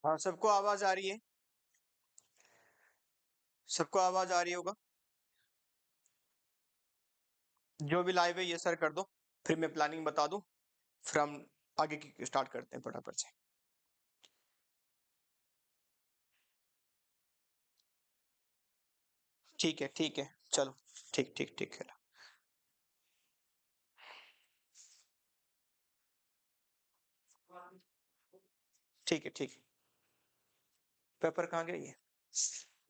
हाँ, सबको आवाज आ रही है? सबको आवाज आ रही होगा? जो भी लाइव है ये सर कर दो, फिर मैं प्लानिंग बता दूं, फिर हम आगे की स्टार्ट करते हैं फटाफट से। ठीक है, चलो। ठीक ठीक ठीक है। ठीक है ठीक। पेपर कहाँ गया ये?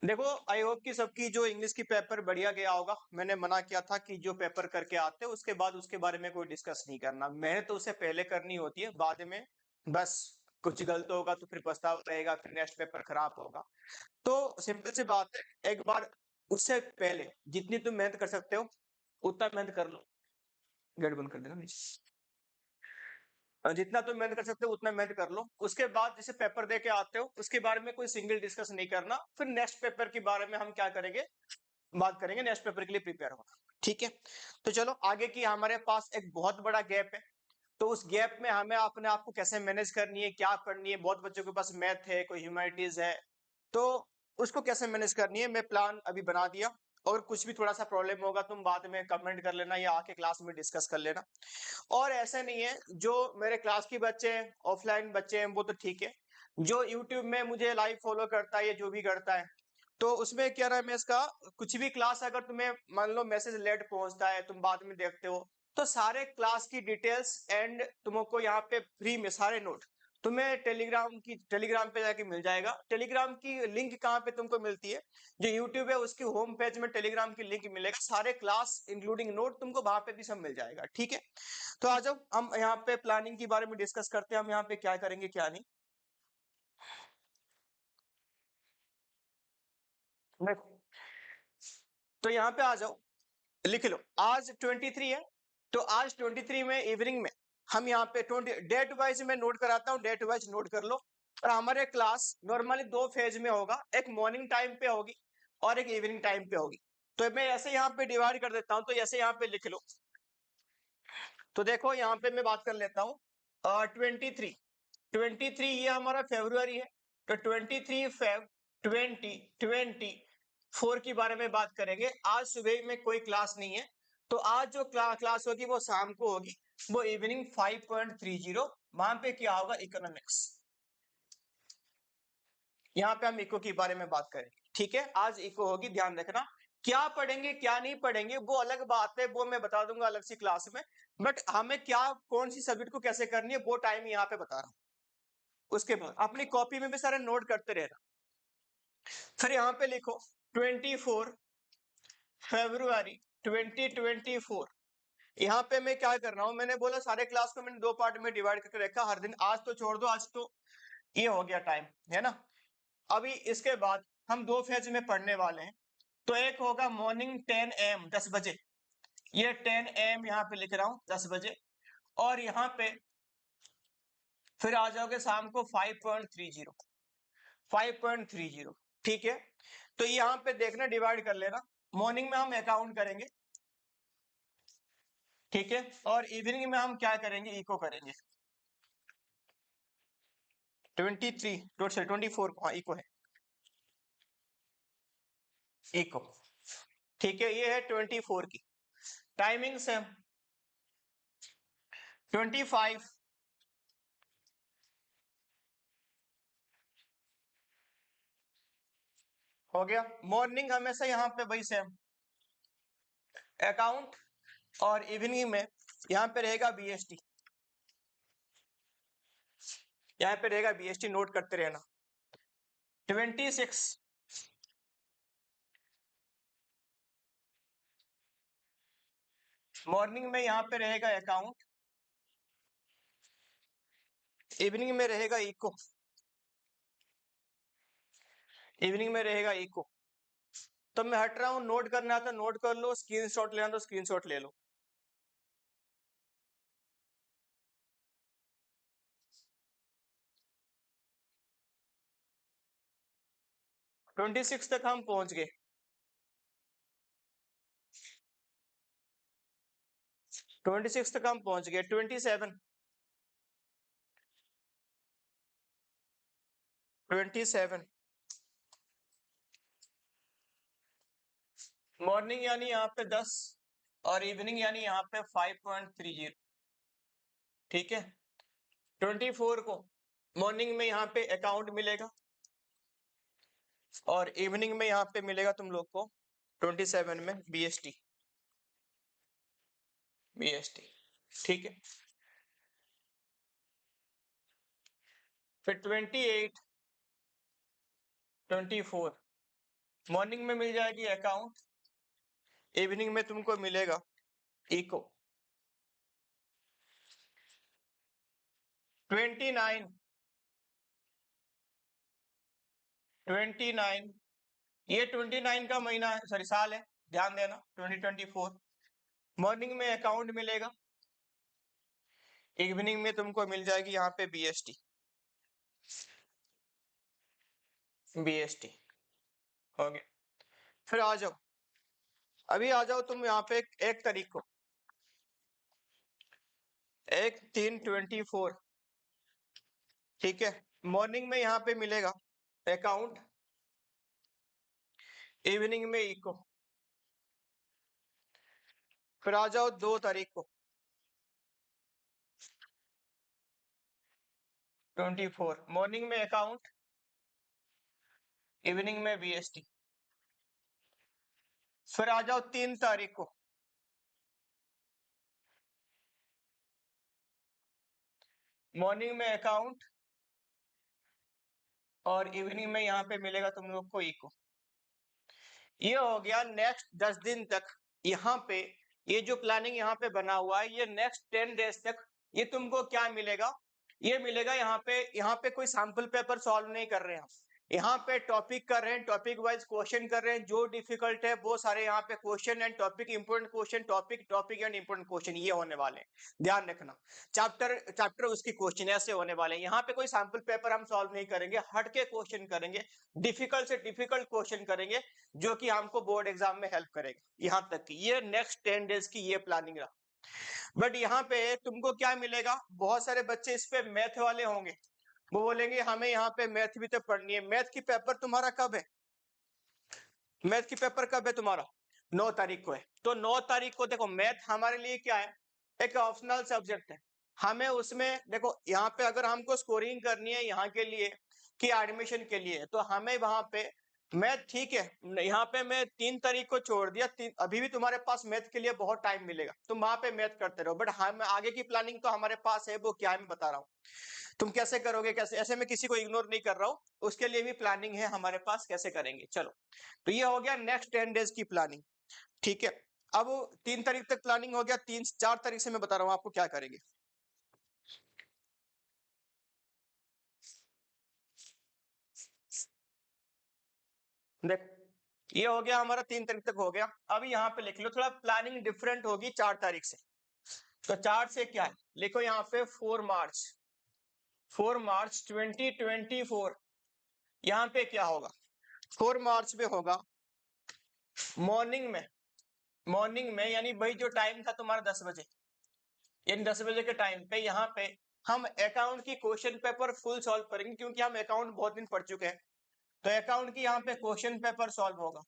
देखो, आई होप कि सबकी जो इंग्लिश की पेपर बढ़िया गया होगा। मैंने मना किया था कि जो पेपर करके आते हैं उसके बाद उसके बारे में कोई डिस्कस नहीं करना। मेहनत तो उससे पहले करनी होती है, बाद में बस कुछ गलत होगा तो फिर पछतावा रहेगा, फिर नेक्स्ट पेपर खराब होगा। तो सिंपल सी बात है, एक बार उससे पहले जितनी तुम मेहनत कर सकते हो उतना मेहनत कर लो। गेट बंद कर देना नीचे। जितना तुम मेहनत कर सकते हो उतना मेहनत कर लो। उसके बाद जैसे पेपर दे के आते हो उसके बारे में कोई सिंगल डिस्कस नहीं करना। फिर नेक्स्ट पेपर के बारे में हम क्या करेंगे, बात करेंगे नेक्स्ट पेपर के लिए प्रिपेयर होना। ठीक है, तो चलो आगे की हमारे पास एक बहुत बड़ा गैप है। तो उस गैप में हमें अपने आप को कैसे मैनेज करनी है, क्या करनी है। बहुत बच्चों के पास मैथ है, कोई ह्यूमैनिटीज है, तो उसको कैसे मैनेज करनी है मैं प्लान अभी बना दिया। और कुछ भी थोड़ा सा प्रॉब्लम होगा तुम बाद में कमेंट कर लेना या आके क्लास में डिस्कस कर लेना। और ऐसा नहीं है, जो मेरे क्लास के बच्चे हैं, ऑफलाइन बच्चे हैं, वो तो ठीक है। जो यूट्यूब में मुझे लाइव फॉलो करता है या जो भी करता है, तो उसमें क्या नाम है इसका, कुछ भी क्लास अगर तुम्हें मान लो मैसेज लेट पहुंचता है, तुम बाद में देखते हो, तो सारे क्लास की डिटेल्स एंड तुमको यहाँ पे फ्री में सारे नोट तुम्हें टेलीग्राम पे जाके मिल जाएगा। टेलीग्राम की लिंक कहाँ पे तुमको मिलती है, जो यूट्यूब है उसकी होम पेज में टेलीग्राम की लिंक मिलेगा, सारे क्लास इंक्लूडिंग नोट तुमको वहां पे भी सब मिल जाएगा। ठीक है, तो आ जाओ हम यहाँ पे प्लानिंग के बारे में डिस्कस करते हैं, हम यहाँ पे क्या करेंगे क्या नहीं। देखो, तो यहाँ पे आ जाओ, लिख लो आज 23 है। तो आज 23 में इवनिंग में हम यहाँ पे 20 डेट वाइज में नोट कराता हूँ, डेट वाइज नोट कर लो। और हमारे क्लास नॉर्मली दो फेज में होगा, एक मॉर्निंग टाइम पे होगी और एक इवनिंग टाइम पे होगी। तो मैं ऐसे यहाँ पे डिवाइड कर देता हूँ, तो ऐसे यहाँ पे लिख लो। तो देखो यहाँ पे मैं बात कर लेता हूँ। 23 ये हमारा फेब्रुआरी है। तो 23 फेब 2024 के बारे में बात करेंगे। आज सुबह में कोई क्लास नहीं है, तो आज जो क्लास होगी वो शाम को होगी, वो इवनिंग 5.30। वहां पे क्या होगा, इकोनॉमिक्स। यहाँ पे हम इको के बारे में बात करेंगे। ठीक है, आज इको होगी, ध्यान रखना। क्या पढ़ेंगे क्या नहीं पढ़ेंगे वो अलग बात है, वो मैं बता दूंगा अलग सी क्लास में। बट हमें क्या कौन सी सब्जेक्ट को कैसे करनी है वो टाइम यहाँ पे बता रहा हूँ। उसके बाद अपनी कॉपी में भी सारे नोट करते रहना। फिर यहाँ पे लिखो 24 फरवरी 2024। यहाँ पे मैं क्या कर रहा हूँ, मैंने बोला सारे क्लास को मैंने दो पार्ट में डिवाइड करके रखा हर दिन। आज तो छोड़ दो, आज तो ये हो गया टाइम, है ना। अभी इसके बाद हम दो फेज में पढ़ने वाले हैं। तो एक होगा मॉर्निंग 10 AM 10 बजे, ये 10 AM यहाँ पे लिख रहा हूँ 10 बजे। और यहाँ पे फिर आ जाओगे शाम को 5.30। ठीक है, तो यहाँ पे देखना डिवाइड कर लेना। मॉर्निंग में हम अकाउंट करेंगे, ठीक है, और इवनिंग में हम क्या करेंगे, इको करेंगे। 24 को इको है, इको। ठीक है, ये है 24 की टाइमिंग से। 25 हो गया। मॉर्निंग हमेशा यहाँ पे वही सेम अकाउंट, और इवनिंग में यहाँ पे रहेगा बीएसटी, यहाँ पे रहेगा बीएसटी, नोट करते रहना। 26 मॉर्निंग में यहाँ पे रहेगा अकाउंट, इवनिंग में रहेगा इको, इवनिंग में रहेगा इको। तो मैं हट रहा हूँ, नोट करना है तो नोट कर लो, स्क्रीनशॉट लेना तो स्क्रीनशॉट ले लो। 26 तक हम पहुंच गए। 26 तक हम पहुंच गए। 27 27 मॉर्निंग यानी यहाँ पे 10 और इवनिंग यानी यहाँ पे 5.30। ठीक है, 24 को मॉर्निंग में यहाँ पे अकाउंट मिलेगा और इवनिंग में यहाँ पे मिलेगा तुम लोग को 27 में बीएसटी। ठीक है, फिर 28 24 मॉर्निंग में मिल जाएगी अकाउंट, इवनिंग में तुमको मिलेगा इको। 29 ये 29 का महीना है, सॉरी साल है, ध्यान देना 2024। मॉर्निंग में अकाउंट मिलेगा, इवनिंग में तुमको मिल जाएगी यहाँ पे बीएसटी। हो गया। फिर आ जाओ, अभी आ जाओ तुम यहाँ पे 1 तारीख को, 1/3/24। ठीक है, मॉर्निंग में यहाँ पे मिलेगा अकाउंट, इवनिंग में इको। फिर आ जाओ 2 तारीख को 24 मॉर्निंग में अकाउंट, इवनिंग में बीएसटी। फिर आ जाओ 3 तारीख को मॉर्निंग में अकाउंट और इवनिंग में यहाँ पे मिलेगा तुम लोग को इको। ये हो गया नेक्स्ट 10 दिन तक। यहाँ पे ये जो प्लानिंग यहाँ पे बना हुआ है, ये नेक्स्ट 10 डेज तक ये तुमको क्या मिलेगा, ये मिलेगा यहाँ पे कोई सैंपल पेपर सॉल्व नहीं कर रहे हैं, यहाँ पे टॉपिक कर रहे हैं, टॉपिक वाइज क्वेश्चन कर रहे हैं, जो डिफिकल्ट है वो सारे यहाँ पे question and topic, important question, topic and important question ये होने वाले हैं। ध्यान रखना, चैप्टर उसकी क्वेश्चन ऐसे होने वाले हैं। यहाँ पे कोई सैंपल पेपर हम सॉल्व नहीं करेंगे, हट के क्वेश्चन करेंगे, डिफिकल्ट से डिफिकल्ट क्वेश्चन करेंगे जो कि हमको बोर्ड एग्जाम में हेल्प करेगा। यहाँ तक की ये नेक्स्ट 10 डेज की ये प्लानिंग रहा। बट यहाँ पे तुमको क्या मिलेगा, बहुत सारे बच्चे इस पे मैथ वाले होंगे, वो बोलेंगे हमें यहाँ पे मैथ भी तो पढ़नी है। मैथ की पेपर तुम्हारा कब है, मैथ की पेपर कब है तुम्हारा, 9 तारीख को है। तो 9 तारीख को देखो, मैथ हमारे लिए क्या है, एक ऑप्शनल सब्जेक्ट है। हमें उसमें देखो, यहाँ पे अगर हमको स्कोरिंग करनी है यहाँ के लिए कि एडमिशन के लिए, तो हमें वहां पे मैथ, ठीक है, यहाँ पे मैं 3 तारीख को छोड़ दिया, अभी भी तुम्हारे पास मैथ के लिए बहुत टाइम मिलेगा, तुम वहां पे मैथ करते रहो। बट हम आगे की प्लानिंग तो हमारे पास है, वो क्या है मैं बता रहा हूँ। तुम कैसे करोगे, कैसे, ऐसे मैं किसी को इग्नोर नहीं कर रहा हूँ, उसके लिए भी प्लानिंग है हमारे पास, कैसे करेंगे। चलो, तो ये हो गया नेक्स्ट 10 डेज की प्लानिंग। ठीक है, अब 3 तारीख तक प्लानिंग हो गया, 4 तारीख से मैं बता रहा हूँ आपको क्या करेंगे। देख, ये हो गया हमारा 3 तारीख तक हो गया। अभी यहाँ पे लिख लो, थोड़ा प्लानिंग डिफरेंट होगी 4 तारीख से। तो 4 से क्या है, लिखो यहाँ पे 4 मार्च 2024। यहाँ पे क्या होगा, 4 मार्च में होगा मॉर्निंग में यानी भाई जो टाइम था तुम्हारा 10 बजे, यानी 10 बजे के टाइम पे यहाँ पे हम अकाउंट की क्वेश्चन पेपर फुल सॉल्व करेंगे, क्योंकि हम अकाउंट बहुत दिन पढ़ चुके हैं। तो अकाउंट की यहाँ पे क्वेश्चन पेपर सॉल्व होगा,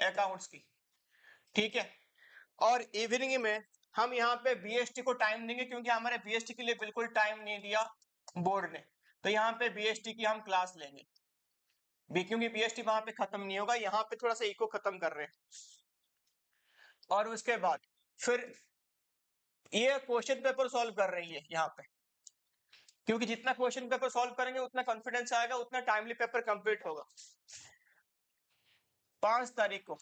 अकाउंट्स की। ठीक है, और इवनिंग में हम यहाँ पे बीएसटी को टाइम देंगे, क्योंकि हमारे बीएसटी के लिए बिल्कुल टाइम नहीं दिया बोर्ड ने। तो यहाँ पे बीएसटी की हम क्लास लेंगे क्योंकि बीएसटी वहां पे खत्म नहीं होगा, यहाँ पे थोड़ा सा इको खत्म कर रहे हैं। और उसके बाद फिर ये क्वेश्चन पेपर सॉल्व कर रही है यहाँ पे, क्योंकि जितना क्वेश्चन पेपर सॉल्व करेंगे उतना कॉन्फिडेंस आएगा, उतना टाइमली पेपर कंप्लीट होगा। 5 तारीख को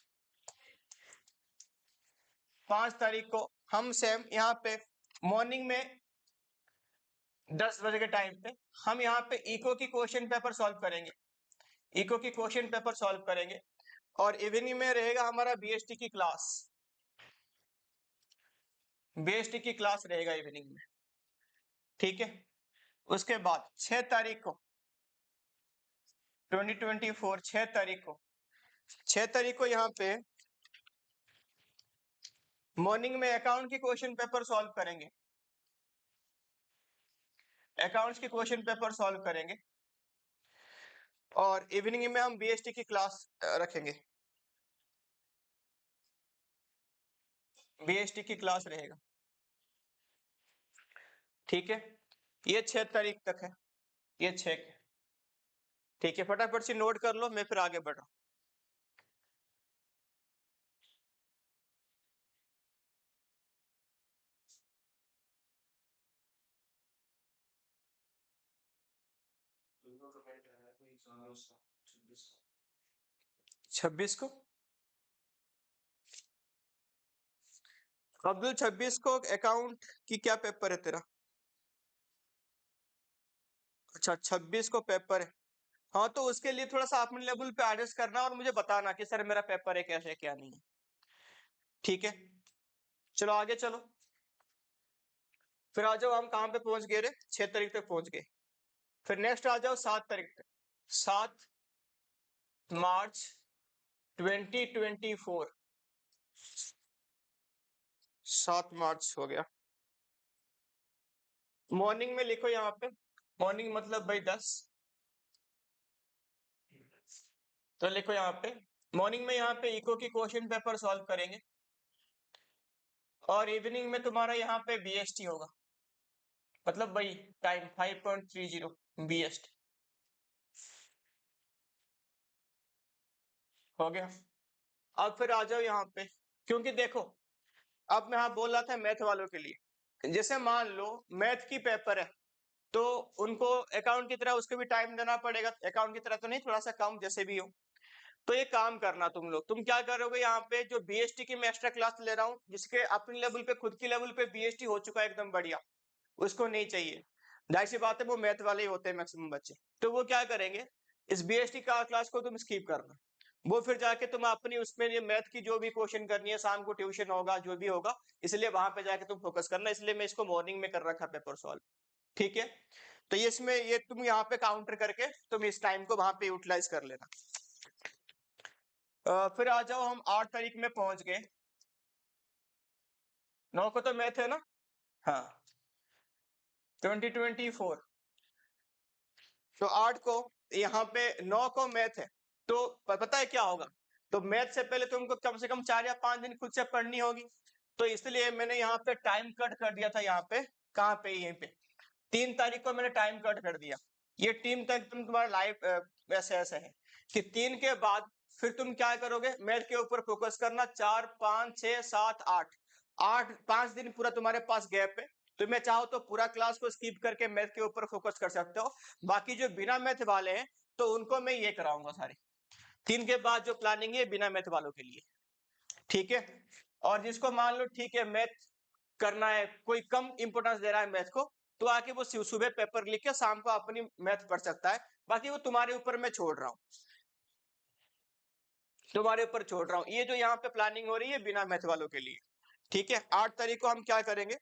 5 तारीख को हम सेम यहाँ पे मॉर्निंग में 10 बजे के टाइम पे हम यहाँ पे इको की क्वेश्चन पेपर सॉल्व करेंगे, इको की क्वेश्चन पेपर सॉल्व करेंगे। और इवनिंग में रहेगा हमारा बीएसटी की क्लास, बीएसटी की क्लास रहेगा इवनिंग में। ठीक है, उसके बाद 6 तारीख को 2024 6 तारीख को यहाँ पे मॉर्निंग में अकाउंट की क्वेश्चन पेपर सॉल्व करेंगे, अकाउंट्स के क्वेश्चन पेपर सॉल्व करेंगे। और इवनिंग में हम बीएसटी की क्लास रखेंगे, बीएसटी की क्लास रहेगा। ठीक है, ये 6 तारीख तक है, ये 6। ठीक है, फटाफट से नोट कर लो, मैं फिर आगे बढ़ रहा हूँ। 26 को अब्दुल, 26 को अकाउंट की क्या पेपर है तेरा? अच्छा, 26 को पेपर है। हाँ, तो उसके लिए थोड़ा सा अपने लेवल पे एडजस्ट करना और मुझे बताना कि सर मेरा पेपर है कैसे क्या नहीं है। ठीक है, चलो आगे चलो। फिर आ जाओ, हम कहाँ पे पहुंच गए रे? 6 तारीख तक पहुंच गए। फिर नेक्स्ट आ जाओ 7 तारीख तक। 7 मार्च 2024। 7 मार्च हो गया। मॉर्निंग में लिखो यहाँ पे, मॉर्निंग मतलब भाई 10। तो लिखो यहाँ पे मॉर्निंग में, यहाँ पे इको की क्वेश्चन पेपर सॉल्व करेंगे, और इवनिंग में तुम्हारा यहाँ पे बीएसटी होगा, मतलब भाई टाइम 5.30 बीएसटी हो गया। अब फिर आ जाओ यहाँ पे, क्योंकि देखो अब मैं यहाँ बोल रहा था मैथ वालों के लिए, जैसे मान लो मैथ की पेपर है तो उनको अकाउंट की तरह उसको भी टाइम देना पड़ेगा, अकाउंट की तरह तो नहीं, थोड़ा सा कम जैसे भी हो। तो ये काम करना तुम लोग, तुम क्या करोगे, यहाँ पे जो बीएसटी की मैं एक्स्ट्रा क्लास ले रहा हूँ, जिसके अपने लेवल पे खुद की लेवल पे बीएसटी हो चुका है एकदम बढ़िया, उसको नहीं चाहिए, जाहिर सी बात है वो मैथ वाले ही होते हैं मैक्सिमम बच्चे, तो वो क्या करेंगे, इस बीएसटी का क्लास को तुम स्किप करना। वो फिर जाके तुम अपनी उसमें ये मैथ की जो भी क्वेश्चन करनी है, शाम को ट्यूशन होगा जो भी होगा, इसलिए वहां पे जाके तुम फोकस करना, इसलिए मैं इसको मॉर्निंग में कर रखा पेपर सॉल्व। ठीक है, तो ये इसमें ये तुम यहाँ पे काउंटर करके तुम इस टाइम को वहां पे यूटिलाइज कर लेना। फिर आ जाओ, हम 8 तारीख में पहुंच गए। 9 को तो मैथ है ना? हाँ, 2024। तो 8 को, यहाँ पे 9 को मैथ है, तो पता है क्या होगा, तो मैथ से पहले तुमको कम से कम 4 या 5 दिन खुद से पढ़नी होगी, तो इसलिए मैंने यहाँ पे टाइम कट कर दिया था, यहाँ पे कहाँ पे, यहीं पे 3 तारीख को मैंने टाइम कट कर दिया। ये टीम तक तुम्हारा लाइव ऐसे ऐसे है कि 3 के बाद फिर तुम क्या करोगे, मैथ के ऊपर फोकस करना, 4 5 6 7 8, 5 दिन पूरा तुम्हारे पास गैप है, तो मैं चाहो तो पूरा क्लास को स्किप करके मैथ के ऊपर फोकस कर सकते हो। बाकी जो बिना मैथ वाले हैं तो उनको मैं ये कराऊंगा सारे, 3 के बाद जो प्लानिंग है बिना मैथ वालों के लिए। ठीक है, और जिसको मान लो ठीक है मैथ करना है, कोई कम इंपोर्टेंस दे रहा है मैथ को, तो आके वो सुबह पेपर लिख के शाम को अपनी मैथ पढ़ सकता है, बाकी वो तुम्हारे ऊपर मैं छोड़ रहा हूँ, तुम्हारे ऊपर छोड़ रहा हूँ, ये जो यहाँ पे प्लानिंग हो रही है बिना मैथ वालों के लिए। ठीक है, 8 तारीख को हम क्या करेंगे,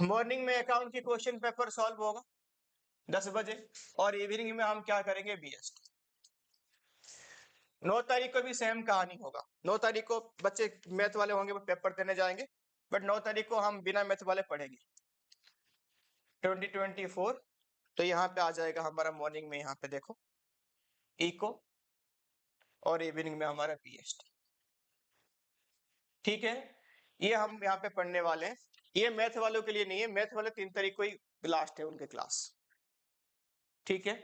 मॉर्निंग में अकाउंट की क्वेश्चन पेपर सॉल्व होगा 10 बजे, और इवनिंग में हम क्या करेंगे, बीएसटी। 9 तारीख को भी सेम कहानी होगा, 9 तारीख को बच्चे मैथ वाले होंगे वो पेपर देने जाएंगे, बट 9 तारीख को हम बिना मैथ वाले पढ़ेंगे 2024। तो यहाँ पे आ जाएगा हमारा मॉर्निंग में, यहाँ पे देखो इको, और इवनिंग में हमारा बीएसटी। ठीक है, ये हम यहाँ पे पढ़ने वाले हैं, ये मैथ वालों के लिए नहीं है, मैथ वाले 3 तारीख को ही लास्ट है उनके क्लास। ठीक है,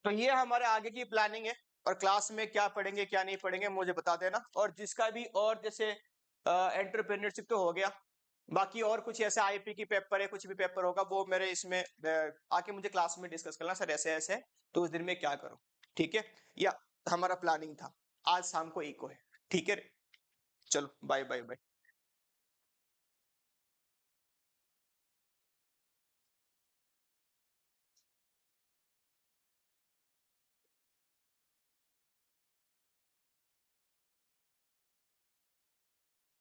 तो ये हमारे आगे की प्लानिंग है, और क्लास में क्या पढ़ेंगे क्या नहीं पढ़ेंगे मुझे बता देना, और जिसका भी और जैसे एंटरप्रेन्योरशिप तो हो गया, बाकी और कुछ ऐसे आईपी की पेपर है, कुछ भी पेपर होगा वो मेरे इसमें आके मुझे क्लास में डिस्कस करना, सर ऐसे ऐसे है तो उस दिन में क्या करो। ठीक है, या हमारा प्लानिंग था, आज शाम को इको है। ठीक है, चलो बाय बाय बाय।